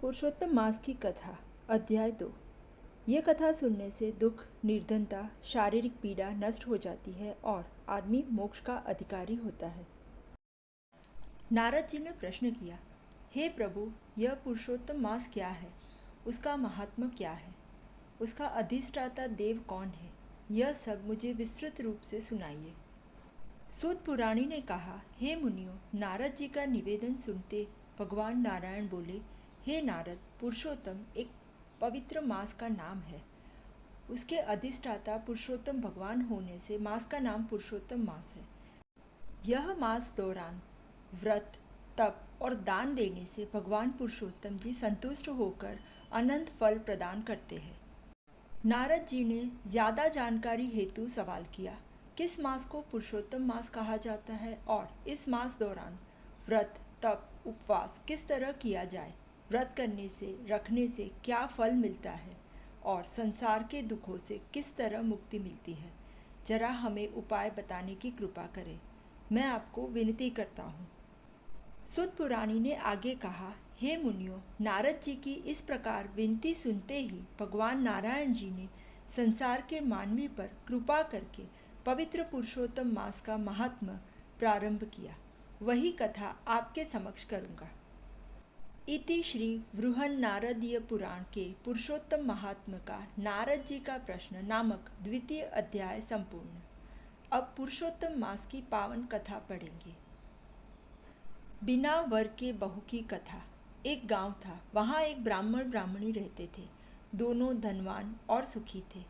पुरुषोत्तम मास की कथा अध्याय 2। यह कथा सुनने से दुख, निर्धनता, शारीरिक पीड़ा नष्ट हो जाती है और आदमी मोक्ष का अधिकारी होता है। नारद जी ने प्रश्न किया, हे प्रभु, यह पुरुषोत्तम मास क्या है? उसका महात्म्य क्या है? उसका अधिष्ठाता देव कौन है? यह सब मुझे विस्तृत रूप से सुनाइए। सूत पुराणी ने कहा, हे मुनियों, नारद जी का निवेदन सुनते भगवान नारायण बोले, हे नारद, पुरुषोत्तम एक पवित्र मास का नाम है। उसके अधिष्ठाता पुरुषोत्तम भगवान होने से मास का नाम पुरुषोत्तम मास है। यह मास दौरान व्रत, तप और दान देने से भगवान पुरुषोत्तम जी संतुष्ट होकर अनंत फल प्रदान करते हैं। नारद जी ने ज़्यादा जानकारी हेतु सवाल किया, किस मास को पुरुषोत्तम मास कहा जाता है और इस मास दौरान व्रत, तप, उपवास किस तरह किया जाए? व्रत करने से, रखने से क्या फल मिलता है और संसार के दुखों से किस तरह मुक्ति मिलती है? जरा हमें उपाय बताने की कृपा करें, मैं आपको विनती करता हूँ। सूत पुराणी ने आगे कहा, हे मुनियों, नारद जी की इस प्रकार विनती सुनते ही भगवान नारायण जी ने संसार के मानवी पर कृपा करके पवित्र पुरुषोत्तम मास का महात्म्य प्रारंभ किया। वही कथा आपके समक्ष करूँगा। इति श्री बृहन नारदीय पुराण के पुरुषोत्तम महात्म्य का नारद जी का प्रश्न नामक द्वितीय अध्याय संपूर्ण। अब पुरुषोत्तम मास की पावन कथा पढ़ेंगे। बिना वर के बहू की कथा। एक गांव था, वहाँ एक ब्राह्मण ब्राह्मणी रहते थे। दोनों धनवान और सुखी थे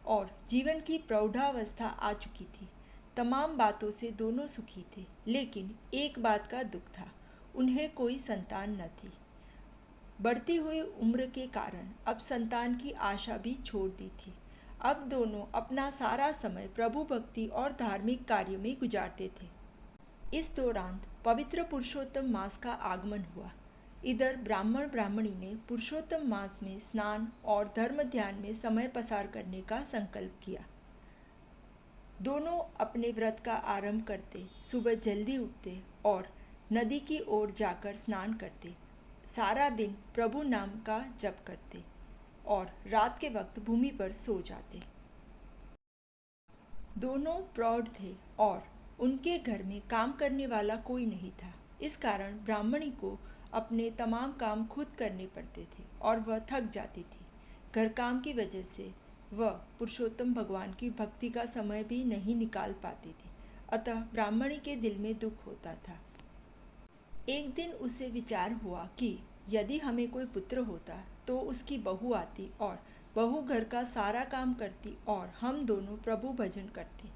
और जीवन की प्रौढ़ावस्था आ चुकी थी। तमाम बातों से दोनों सुखी थे, लेकिन एक बात का दुख था, उन्हें कोई संतान न थी। बढ़ती हुई उम्र के कारण अब संतान की आशा भी छोड़ दी थी। अब दोनों अपना सारा समय प्रभु भक्ति और धार्मिक कार्यों में गुजारते थे। इस दौरान पवित्र पुरुषोत्तम मास का आगमन हुआ। इधर ब्राह्मण ब्राह्मणी ने पुरुषोत्तम मास में स्नान और धर्म ध्यान में समय पसार करने का संकल्प किया। दोनों अपने व्रत का आरंभ करते, सुबह जल्दी उठते और नदी की ओर जाकर स्नान करते। सारा दिन प्रभु नाम का जप करते और रात के वक्त भूमि पर सो जाते। दोनों प्रौढ़ थे और उनके घर में काम करने वाला कोई नहीं था। इस कारण ब्राह्मणी को अपने तमाम काम खुद करने पड़ते थे और वह थक जाती थी। घर काम की वजह से वह पुरुषोत्तम भगवान की भक्ति का समय भी नहीं निकाल पाती थी। अतः ब्राह्मणी के दिल में दुख होता था। एक दिन उसे विचार हुआ कि यदि हमें कोई पुत्र होता तो उसकी बहू आती और बहू घर का सारा काम करती और हम दोनों प्रभु भजन करते।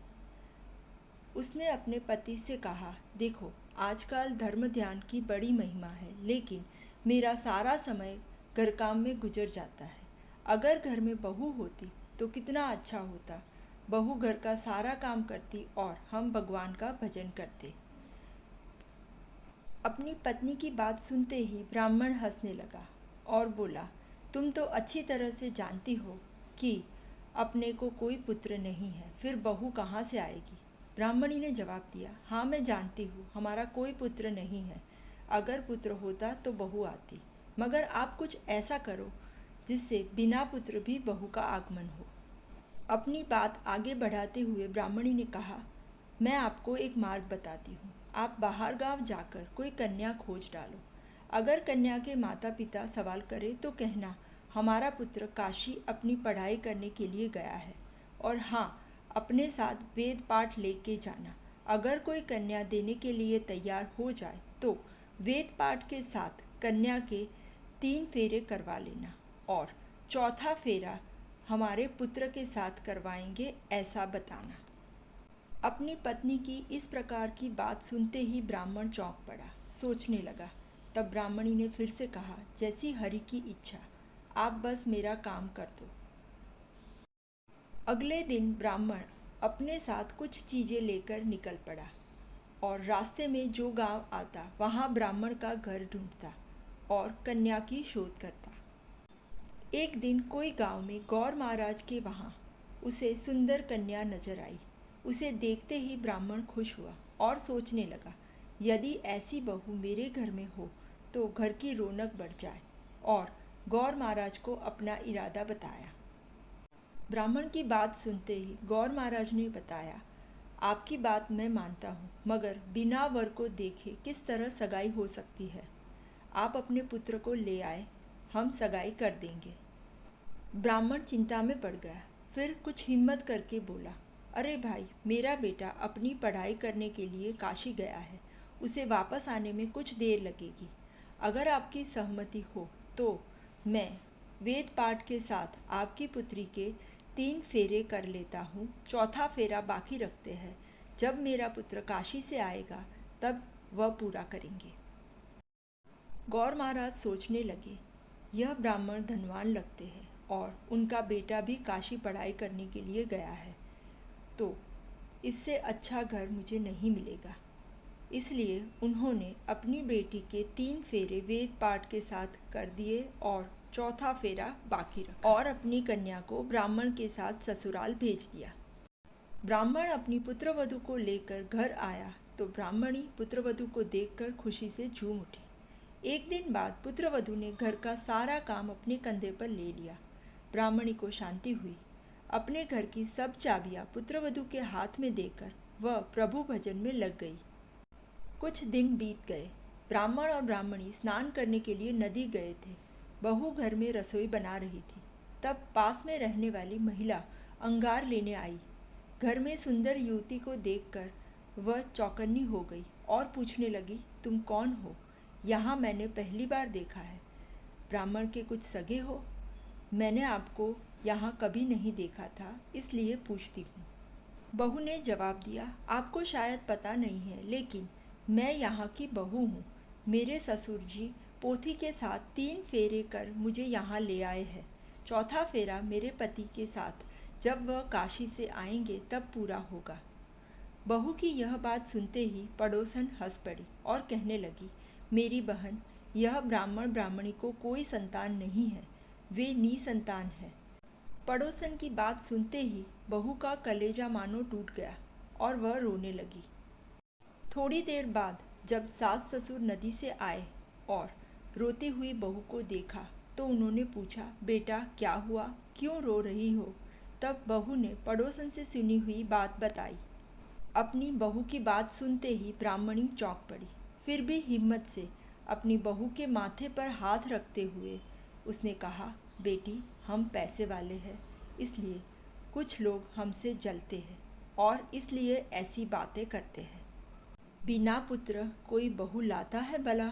उसने अपने पति से कहा, देखो, आजकल धर्म ध्यान की बड़ी महिमा है, लेकिन मेरा सारा समय घर काम में गुजर जाता है। अगर घर में बहू होती तो कितना अच्छा होता। बहू घर का सारा काम करती और हम भगवान का भजन करते। अपनी पत्नी की बात सुनते ही ब्राह्मण हंसने लगा और बोला, तुम तो अच्छी तरह से जानती हो कि अपने को कोई पुत्र नहीं है, फिर बहू कहाँ से आएगी? ब्राह्मणी ने जवाब दिया, हाँ, मैं जानती हूँ, हमारा कोई पुत्र नहीं है। अगर पुत्र होता तो बहू आती, मगर आप कुछ ऐसा करो जिससे बिना पुत्र भी बहू का आगमन हो। अपनी बात आगे बढ़ाते हुए ब्राह्मणी ने कहा, मैं आपको एक मार्ग बताती हूँ। आप बाहर गांव जाकर कोई कन्या खोज डालो। अगर कन्या के माता पिता सवाल करें तो कहना, हमारा पुत्र काशी अपनी पढ़ाई करने के लिए गया है, और हाँ, अपने साथ वेद पाठ लेके जाना। अगर कोई कन्या देने के लिए तैयार हो जाए तो वेद पाठ के साथ कन्या के 3 फेरे करवा लेना और चौथा फेरा हमारे पुत्र के साथ करवाएंगे, ऐसा बताना। अपनी पत्नी की इस प्रकार की बात सुनते ही ब्राह्मण चौंक पड़ा, सोचने लगा। तब ब्राह्मणी ने फिर से कहा, जैसी हरि की इच्छा, आप बस मेरा काम कर दो। अगले दिन ब्राह्मण अपने साथ कुछ चीज़ें लेकर निकल पड़ा और रास्ते में जो गांव आता वहां ब्राह्मण का घर ढूंढता और कन्या की शोध करता। एक दिन कोई गांव में गौर महाराज के वहाँ उसे सुंदर कन्या नजर आई। उसे देखते ही ब्राह्मण खुश हुआ और सोचने लगा, यदि ऐसी बहू मेरे घर में हो तो घर की रौनक बढ़ जाए। और गौर महाराज को अपना इरादा बताया। ब्राह्मण की बात सुनते ही गौर महाराज ने बताया, आपकी बात मैं मानता हूँ, मगर बिना वर को देखे किस तरह सगाई हो सकती है। आप अपने पुत्र को ले आए, हम सगाई कर देंगे। ब्राह्मण चिंता में पड़ गया, फिर कुछ हिम्मत करके बोला, अरे भाई, मेरा बेटा अपनी पढ़ाई करने के लिए काशी गया है, उसे वापस आने में कुछ देर लगेगी। अगर आपकी सहमति हो तो मैं वेद पाठ के साथ आपकी पुत्री के 3 फेरे कर लेता हूँ, चौथा फेरा बाकी रखते हैं। जब मेरा पुत्र काशी से आएगा तब वह पूरा करेंगे। गौर महाराज सोचने लगे, यह ब्राह्मण धनवान लगते हैं और उनका बेटा भी काशी पढ़ाई करने के लिए गया है, तो इससे अच्छा घर मुझे नहीं मिलेगा। इसलिए उन्होंने अपनी बेटी के 3 फेरे वेद पाठ के साथ कर दिए और चौथा फेरा बाकी रखा और अपनी कन्या को ब्राह्मण के साथ ससुराल भेज दिया। ब्राह्मण अपनी पुत्रवधू को लेकर घर आया तो ब्राह्मणी पुत्रवधू को देखकर खुशी से झूम उठी। एक दिन बाद पुत्रवधू ने घर का सारा काम अपने कंधे पर ले लिया। ब्राह्मणी को शांति हुई। अपने घर की सब चाबियां पुत्रवधू के हाथ में देकर वह प्रभु भजन में लग गई। कुछ दिन बीत गए। ब्राह्मण और ब्राह्मणी स्नान करने के लिए नदी गए थे। बहू घर में रसोई बना रही थी। तब पास में रहने वाली महिला अंगार लेने आई। घर में सुंदर युवती को देखकर वह चौकन्नी हो गई और पूछने लगी, तुम कौन हो? यहाँ मैंने पहली बार देखा है। ब्राह्मण के कुछ सगे हो? मैंने आपको यहाँ कभी नहीं देखा था, इसलिए पूछती हूँ। बहू ने जवाब दिया, आपको शायद पता नहीं है, लेकिन मैं यहाँ की बहू हूँ। मेरे ससुर जी पोथी के साथ 3 फेरे कर मुझे यहाँ ले आए हैं। चौथा फेरा मेरे पति के साथ जब वह काशी से आएंगे तब पूरा होगा। बहू की यह बात सुनते ही पड़ोसन हंस पड़ी और कहने लगी, मेरी बहन, यह ब्राह्मण ब्राह्मणी को कोई संतान नहीं है, वे निसंतान है। पड़ोसन की बात सुनते ही बहू का कलेजा मानो टूट गया और वह रोने लगी। थोड़ी देर बाद जब सास ससुर नदी से आए और रोती हुई बहू को देखा तो उन्होंने पूछा, बेटा क्या हुआ, क्यों रो रही हो? तब बहू ने पड़ोसन से सुनी हुई बात बताई। अपनी बहू की बात सुनते ही ब्राह्मणी चौंक पड़ी। फिर भी हिम्मत से अपनी बहू के माथे पर हाथ रखते हुए उसने कहा, बेटी, हम पैसे वाले हैं, इसलिए कुछ लोग हमसे जलते हैं और इसलिए ऐसी बातें करते हैं। बिना पुत्र कोई बहू लाता है भला?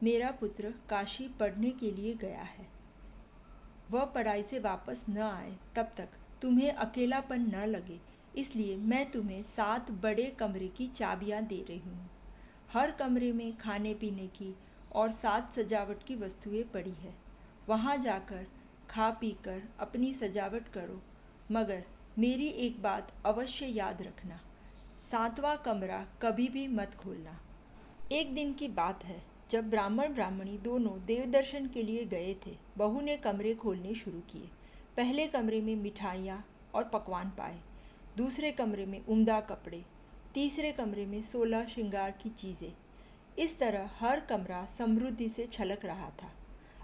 मेरा पुत्र काशी पढ़ने के लिए गया है। वह पढ़ाई से वापस न आए तब तक तुम्हें अकेलापन न लगे, इसलिए मैं तुम्हें 7 बड़े कमरे की चाबियां दे रही हूँ। हर कमरे में खाने पीने की और 7 सजावट की वस्तुएं पड़ी है। वहाँ जाकर खा पी कर अपनी सजावट करो, मगर मेरी एक बात अवश्य याद रखना, 7वां कमरा कभी भी मत खोलना। एक दिन की बात है, जब ब्राह्मण ब्राह्मणी दोनों देव दर्शन के लिए गए थे। बहू ने कमरे खोलने शुरू किए। पहले कमरे में मिठाइयाँ और पकवान पाए, दूसरे कमरे में उम्दा कपड़े, तीसरे कमरे में 16 श्रृंगार की चीज़ें। इस तरह हर कमरा समृद्धि से छलक रहा था।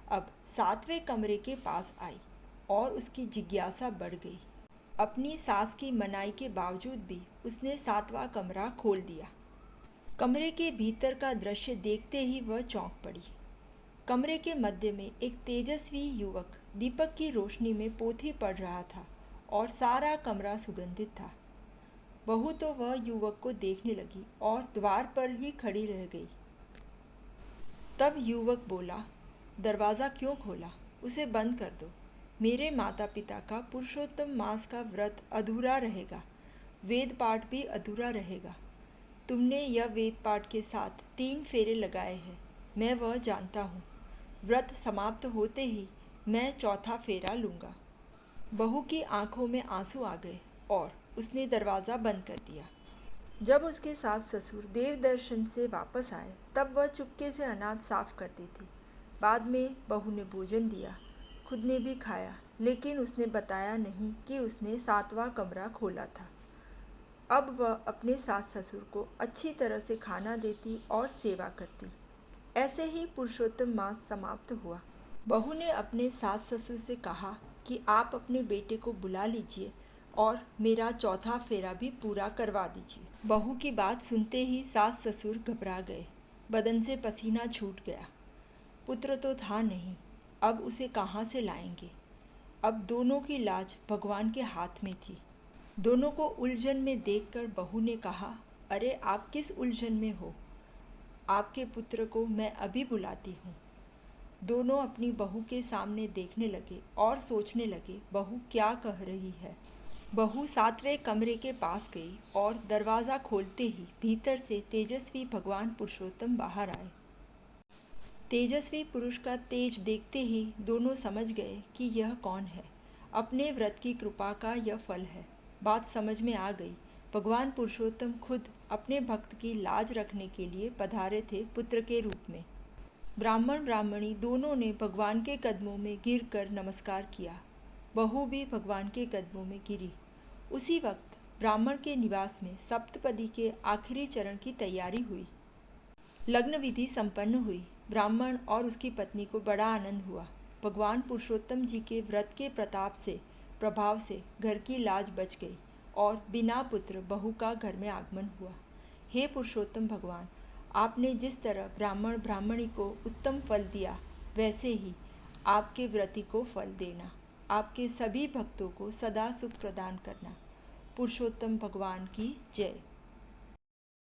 अब 7वें कमरे के पास आई और उसकी जिज्ञासा बढ़ गई। अपनी सास की मनाही के बावजूद भी उसने 7वां कमरा खोल दिया। कमरे के भीतर का दृश्य देखते ही वह चौंक पड़ी। कमरे के मध्य में एक तेजस्वी युवक दीपक की रोशनी में पोथी पढ़ रहा था और सारा कमरा सुगंधित था। बहू तो वह युवक को देखने लगी और द्वार पर ही खड़ी रह गई। तब युवक बोला, दरवाज़ा क्यों खोला? उसे बंद कर दो। मेरे माता पिता का पुरुषोत्तम मास का व्रत अधूरा रहेगा, वेद पाठ भी अधूरा रहेगा। तुमने यह वेद पाठ के साथ 3 फेरे लगाए हैं, मैं वह जानता हूँ। व्रत समाप्त होते ही मैं चौथा फेरा लूँगा। बहू की आंखों में आंसू आ गए और उसने दरवाज़ा बंद कर दिया। जब उसके सास ससुर देव दर्शन से वापस आए तब वह चुपके से अनाज साफ करती थी। बाद में बहू ने भोजन दिया, खुद ने भी खाया, लेकिन उसने बताया नहीं कि उसने 7वां कमरा खोला था। अब वह अपने सास ससुर को अच्छी तरह से खाना देती और सेवा करती। ऐसे ही पुरुषोत्तम मास समाप्त हुआ। बहू ने अपने सास ससुर से कहा कि आप अपने बेटे को बुला लीजिए और मेरा चौथा फेरा भी पूरा करवा दीजिए। बहू की बात सुनते ही सास ससुर घबरा गए। बदन से पसीना छूट गया। पुत्र तो था नहीं, अब उसे कहाँ से लाएंगे। अब दोनों की लाज भगवान के हाथ में थी। दोनों को उलझन में देखकर बहू ने कहा, अरे आप किस उलझन में हो? आपके पुत्र को मैं अभी बुलाती हूँ। दोनों अपनी बहू के सामने देखने लगे और सोचने लगे, बहू क्या कह रही है। बहू 7वें कमरे के पास गई और दरवाज़ा खोलते ही भीतर से तेजस्वी भगवान पुरुषोत्तम बाहर आए। तेजस्वी पुरुष का तेज देखते ही दोनों समझ गए कि यह कौन है। अपने व्रत की कृपा का यह फल है। बात समझ में आ गई। भगवान पुरुषोत्तम खुद अपने भक्त की लाज रखने के लिए पधारे थे पुत्र के रूप में। ब्राह्मण ब्राह्मणी दोनों ने भगवान के कदमों में गिरकर नमस्कार किया। बहू भी भगवान के कदमों में गिरी। उसी वक्त ब्राह्मण के निवास में सप्तपदी के आखिरी चरण की तैयारी हुई। लग्न विधि संपन्न हुई। ब्राह्मण और उसकी पत्नी को बड़ा आनंद हुआ। भगवान पुरुषोत्तम जी के व्रत के प्रभाव से घर की लाज बच गई और बिना पुत्र बहू का घर में आगमन हुआ। हे पुरुषोत्तम भगवान, आपने जिस तरह ब्राह्मण ब्राह्मणी को उत्तम फल दिया, वैसे ही आपके व्रती को फल देना। आपके सभी भक्तों को सदा सुख प्रदान करना। पुरुषोत्तम भगवान की जय।